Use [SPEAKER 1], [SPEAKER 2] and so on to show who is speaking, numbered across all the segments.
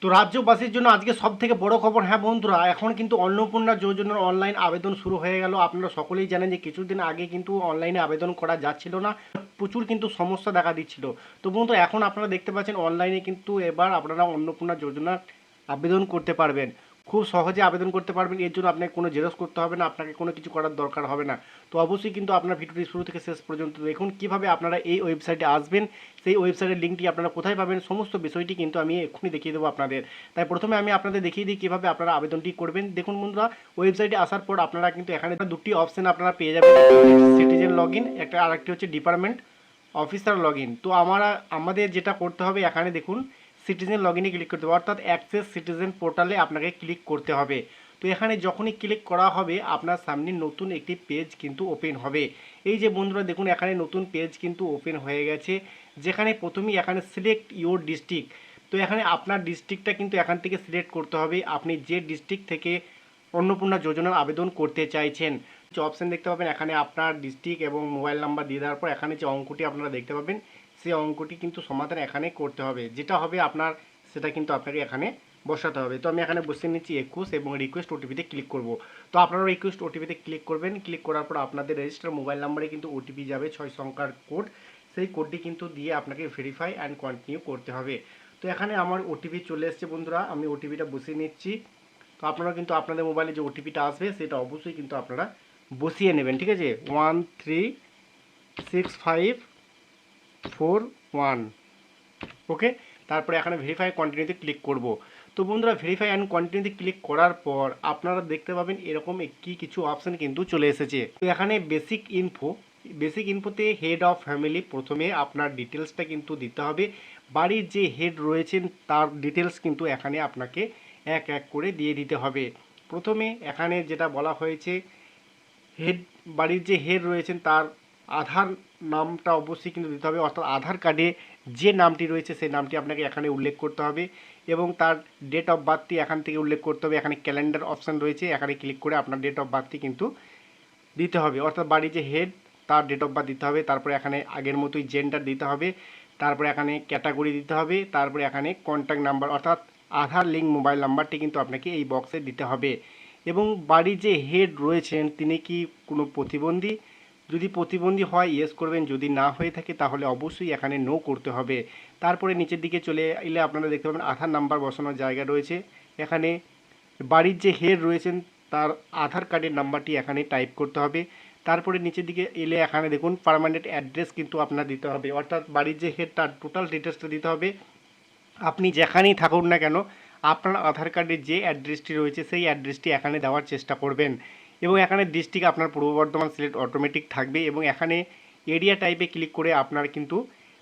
[SPEAKER 1] তো রাজ্যবাসীর জন্য আজকে সব থেকে বড় খবর, হ্যাঁ বন্ধুরা, এখন কিন্তু অন্নপূর্ণা যোজনার অনলাইন আবেদন শুরু হয়ে গেল। আপনারা সকলেই জানেন যে কিছুদিন আগে কিন্তু অনলাইনে আবেদন করা যাচ্ছিল না, প্রচুর কিন্তু সমস্যা দেখা দিচ্ছিল। তো বন্ধুরা, এখন আপনারা দেখতে পাচ্ছেন অনলাইনে কিন্তু এবার আপনারা অন্নপূর্ণা যোজনার আবেদন করতে পারবেন। খুব সহজে আবেদন করতে পারবেন। এর জন্য আপনাকে কোনো জেরক্স করতে হবে না, আপনাকে কোনো কিছু করার দরকার হবে না। তো অবশ্যই কিন্তু আপনার ভিডিওটি শুরু থেকে শেষ পর্যন্ত দেখুন কিভাবে আপনারা এই ওয়েবসাইটে আসবেন, সেই ওয়েবসাইটের লিঙ্কটি আপনারা কোথায় পাবেন, সমস্ত বিষয়টি কিন্তু আমি এক্ষুনি দেখিয়ে দেবো আপনাদের। তাই প্রথমে আমি আপনাদের দেখিয়ে দিই কীভাবে আপনারা আবেদনটি করবেন। দেখুন বন্ধুরা, ওয়েবসাইটে আসার পর আপনারা কিন্তু এখানে দুটি অপশন আপনারা পেয়ে যাবেন, সিটিজেন লগ ইন, একটা আরেকটি হচ্ছে ডিপার্টমেন্ট অফিসার লগ ইন। তো আমাদের যেটা করতে হবে, এখানে দেখুন সিটিজেন লগ ইনে ক্লিক করতে হবে, অর্থাৎ অ্যাক্সেস সিটিজেন পোর্টালে আপনাকে ক্লিক করতে হবে। তো এখানে যখনই ক্লিক করা হবে আপনার সামনে নতুন একটি পেজ কিন্তু ওপেন হবে। এই যে বন্ধুরা দেখুন, এখানে নতুন পেজ কিন্তু ওপেন হয়ে গেছে, যেখানে প্রথমেই এখানে সিলেক্ট ইউর ডিস্ট্রিক্ট। তো এখানে আপনার ডিস্ট্রিক্টটা কিন্তু এখান থেকে সিলেক্ট করতে হবে, আপনি যে ডিস্ট্রিক্ট থেকে অন্নপূর্ণা যোজনার আবেদন করতে চাইছেন। যে অপশান দেখতে পাবেন এখানে আপনার ডিস্ট্রিক্ট এবং মোবাইল নাম্বার দিয়ে দেওয়ার পর এখানে যে অঙ্কটি আপনারা দেখতে পাবেন, সেই অঙ্কটি কিন্তু সমাধান এখানে করতে হবে। যেটা হবে আপনার, সেটা কিন্তু আপনাকে এখানে বসাতে হবে। তো আমি এখানে বসিয়ে নিচ্ছি 21 এবং রিকোয়েস্ট ওটিপিতে ক্লিক করব। তো আপনারা রিকোয়েস্ট ওটিপিতে ক্লিক করবেন। ক্লিক করার পর আপনাদের রেজিস্টার মোবাইল নাম্বারে কিন্তু ওটিপি যাবে 6 সংখ্যার কোড। সেই কোডটি কিন্তু দিয়ে আপনাকে ভেরিফাই অ্যান্ড কন্টিনিউ করতে হবে। তো এখানে আমার ওটিপি চলে এসেছে বন্ধুরা, আমি ওটিপিটা বসিয়ে নিচ্ছি। তো আপনারা কিন্তু আপনাদের মোবাইলে যে ওটিপিটা আসবে সেটা অবশ্যই কিন্তু আপনারা বসিয়ে নেবেন, ঠিক আছে। 136541, ওকে। তারপরে এখানে ভেরিফাই কন্টিনিউতে ক্লিক করব। তো বন্ধুরা, ভেরিফাই অ্যান্ড কন্টিনিউতে ক্লিক করার পর আপনারা দেখতে পাবেন এরকম একটি কিছু অপশান কিন্তু চলে এসেছে। তো এখানে বেসিক ইনফোতে হেড অফ ফ্যামিলি, প্রথমে আপনার ডিটেলসটা কিন্তু দিতে হবে। বাড়ির যে হেড রয়েছেন তার ডিটেলস কিন্তু এখানে আপনাকে এক এক করে দিয়ে দিতে হবে। প্রথমে এখানে যেটা বলা হয়েছে, বাড়ির যে হেড রয়েছেন তার আধার নামটা অবশ্যই কিন্তু দিতে হবে, অর্থাৎ আধার কার্ডে যে নামটি রয়েছে সেই নামটি আপনাকে এখানে উল্লেখ করতে হবে এবং তার ডেট অফ বার্থটি এখান থেকে উল্লেখ করতে হবে। এখানে ক্যালেন্ডার অপশান রয়েছে, এখানে ক্লিক করে আপনার ডেট অফ বার্থটি কিন্তু দিতে হবে, অর্থাৎ বাড়ির যে হেড তার ডেট অফ বার্থ দিতে হবে। তারপরে এখানে আগের মতোই জেন্ডার দিতে হবে, তারপরে এখানে ক্যাটাগরি দিতে হবে, তারপরে এখানে কন্ট্যাক্ট নাম্বার অর্থাৎ আধার লিঙ্ক মোবাইল নাম্বারটি কিন্তু আপনাকে এই বক্সে দিতে হবে। এবং বাড়ির যে হেড রয়েছেন তিনি কি কোনো প্রতিবন্ধী, যদি প্রতিবন্ধী হয় ইয়েস করবেন, যদি না হয়ে থাকে তাহলে অবশ্যই এখানে নো করতে হবে। তারপরে নিচের দিকে চলে এলে আপনারা দেখতে পাবেন আধার নাম্বার বসানোর জায়গা রয়েছে, এখানে বাড়ির যে হেড রয়েছেন তার আধার কার্ডের নাম্বারটি এখানে টাইপ করতে হবে। তারপরে নিচের দিকে এলে এখানে দেখুন পার্মানেন্ট অ্যাড্রেস কিন্তু আপনার দিতে হবে, অর্থাৎ বাড়ির যে হেড তার টোটাল ডিটেলসটা দিতে হবে। আপনি যেখানেই থাকুন না কেন আপনার আধার কার্ডে যে অ্যাড্রেসটি রয়েছে সেই অ্যাড্রেসটি এখানে দেওয়ার চেষ্টা করবেন। এবং এখানে ডিস্ট্রিক্ট আপনার পূর্ব বর্ধমান সিলেক্ট অটোমেটিক থাকবে এবং এখানে এরিয়া টাইপে ক্লিক করে আপনার কিন্তু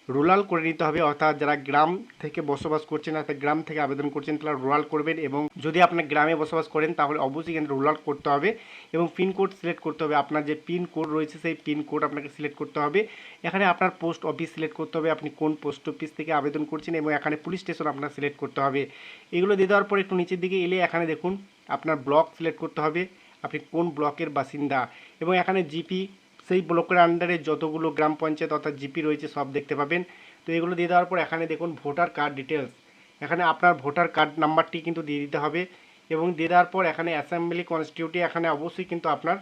[SPEAKER 1] রুরাল করে নিতে হবে, অর্থাৎ যারা গ্রাম থেকে বসবাস করছেন অর্থাৎ গ্রাম থেকে আবেদন করছেন তারা রুরাল করবেন। এবং যদি আপনার গ্রামে বসবাস করেন তাহলে অবশ্যই কিন্তু রুরাল করতে হবে এবং পিনকোড সিলেক্ট করতে হবে। আপনার যে পিন কোড রয়েছে সেই পিন কোড আপনাকে সিলেক্ট করতে হবে। এখানে আপনার পোস্ট অফিস সিলেক্ট করতে হবে, আপনি কোন পোস্ট অফিস থেকে আবেদন করছেন, এবং এখানে পুলিশ স্টেশন আপনার সিলেক্ট করতে হবে। এগুলো দিয়ে দেওয়ার পর একটু নিচের দিকে এলে এখানে দেখুন আপনার ব্লক সিলেক্ট করতে হবে, আপনি কোন ব্লকের বাসিন্দা, এবং এখানে জিপি, সেই ব্লকের আন্ডারে যতগুলো গ্রাম পঞ্চায়েত অর্থাৎ জিপি রয়েছে সব দেখতে পাবেন। তো এগুলো দিয়ে দেওয়ার পর এখানে দেখুন ভোটার কার্ড ডিটেলস, এখানে আপনার ভোটার কার্ড নাম্বারটি কিন্তু দিয়ে দিতে হবে। এবং দিয়ে দেওয়ার পর এখানে অ্যাসেম্বলি কনস্টিটিউটি, এখানে অবশ্যই কিন্তু আপনার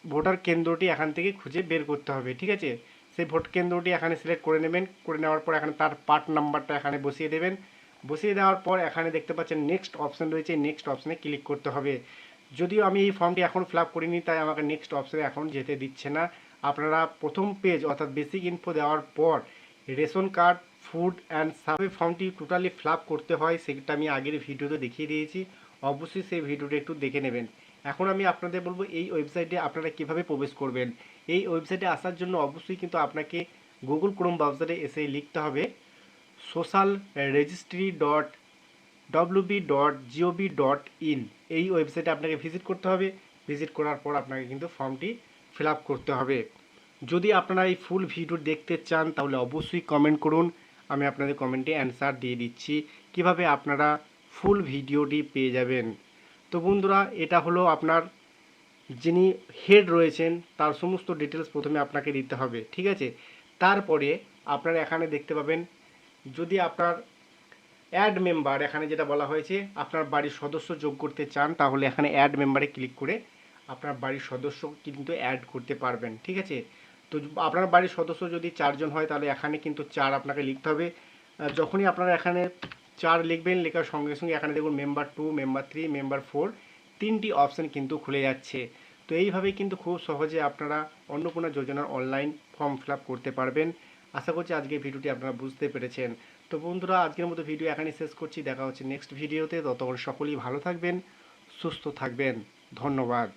[SPEAKER 1] ভোটার কেন্দ্রটি এখান থেকে খুঁজে বের করতে হবে, ঠিক আছে। সেই ভোট কেন্দ্রটি এখানে সিলেক্ট করে নেবেন, করে নেওয়ার পর এখানে তার পার্ট নাম্বারটা এখানে বসিয়ে দেবেন। বসিয়ে দেওয়ার পর এখানে দেখতে পাচ্ছেন নেক্সট অপশান রয়েছে, নেক্সট অপশানে ক্লিক করতে হবে। যদিও আমি এই ফর্মটি এখন ফিল আপ করিনি তাই আমাকে নেক্সট অপশানে এখন যেতে দিচ্ছে না। আপনারা প্রথম পেজ অর্থাৎ বেসিক ইনফো দেওয়ার পর ration card, food and survey ফর্মটি টোটালি ফিল আপ করতে হয়, সেটা আমি আগের ভিডিওতে দেখিয়ে দিয়েছি, অবশ্যই সেই ভিডিওটা একটু দেখে নেবেন। এখন আমি আপনাদের বলবো এই ওয়েবসাইটে আপনারা কিভাবে প্রবেশ করবেন। এই ওয়েবসাইটে আসার জন্য অবশ্যই কিন্তু আপনাকে গুগল ক্রোম ব্রাউজারে এসে লিখতে হবে socialregistry.wb.gov.in। এই ওয়েবসাইটে আপনাকে ভিজিট করতে হবে। ভিজিট করার পর আপনাকে কিন্তু ফর্মটি ফিল আপ করতে হবে। যদি আপনারা এই ফুল ভিডিও দেখতে চান তাহলে অবশ্যই কমেন্ট করুন, আমি আপনাদের কমেন্টে অ্যান্সার দিয়ে দিচ্ছি কিভাবে আপনারা ফুল ভিডিওটি পেয়ে যাবেন। তো বন্ধুরা, এটা হলো আপনার যিনি হেড রয়েছেন তার সমস্ত ডিটেলস প্রথমে আপনাকে দিতে হবে, ঠিক আছে। তারপরে আপনারা এখানে দেখতে পাবেন যদি আপনার অ্যাড মেম্বার এখানে যেটা বলা হয়েছে, আপনার বাড়ির সদস্য যোগ করতে চান তাহলে এখানে অ্যাড মেম্বারে ক্লিক করে আপনার বাড়ির সদস্য কিন্তু অ্যাড করতে পারবেন। ঠিক আছে, তো আপনার বাড়ির সদস্য যদি 4 জন হয় তাহলে এখানে কিন্তু 4 আপনাকে লিখতে হবে। যখনই আপনারা এখানে 4 লিখবেন, লেখার সঙ্গে সঙ্গে এখানে দেখুন মেম্বার 2, মেম্বার 3, মেম্বার 4 তিনটি অপশান কিন্তু খুলে যাচ্ছে। তো এইভাবেই কিন্তু খুব সহজে আপনারা অন্নপূর্ণা যোজনার অনলাইন ফর্ম ফিল আপ করতে পারবেন। আশা করছি আজকের ভিডিওটি আপনারা বুঝতে পেরেছেন। তো বন্ধুরা, আজকের মতো ভিডিও এখানেই শেষ করছি। দেখা হচ্ছে নেক্সট ভিডিওতে। ততক্ষণ সকলেই ভালো থাকবেন, সুস্থ থাকবেন। ধন্যবাদ।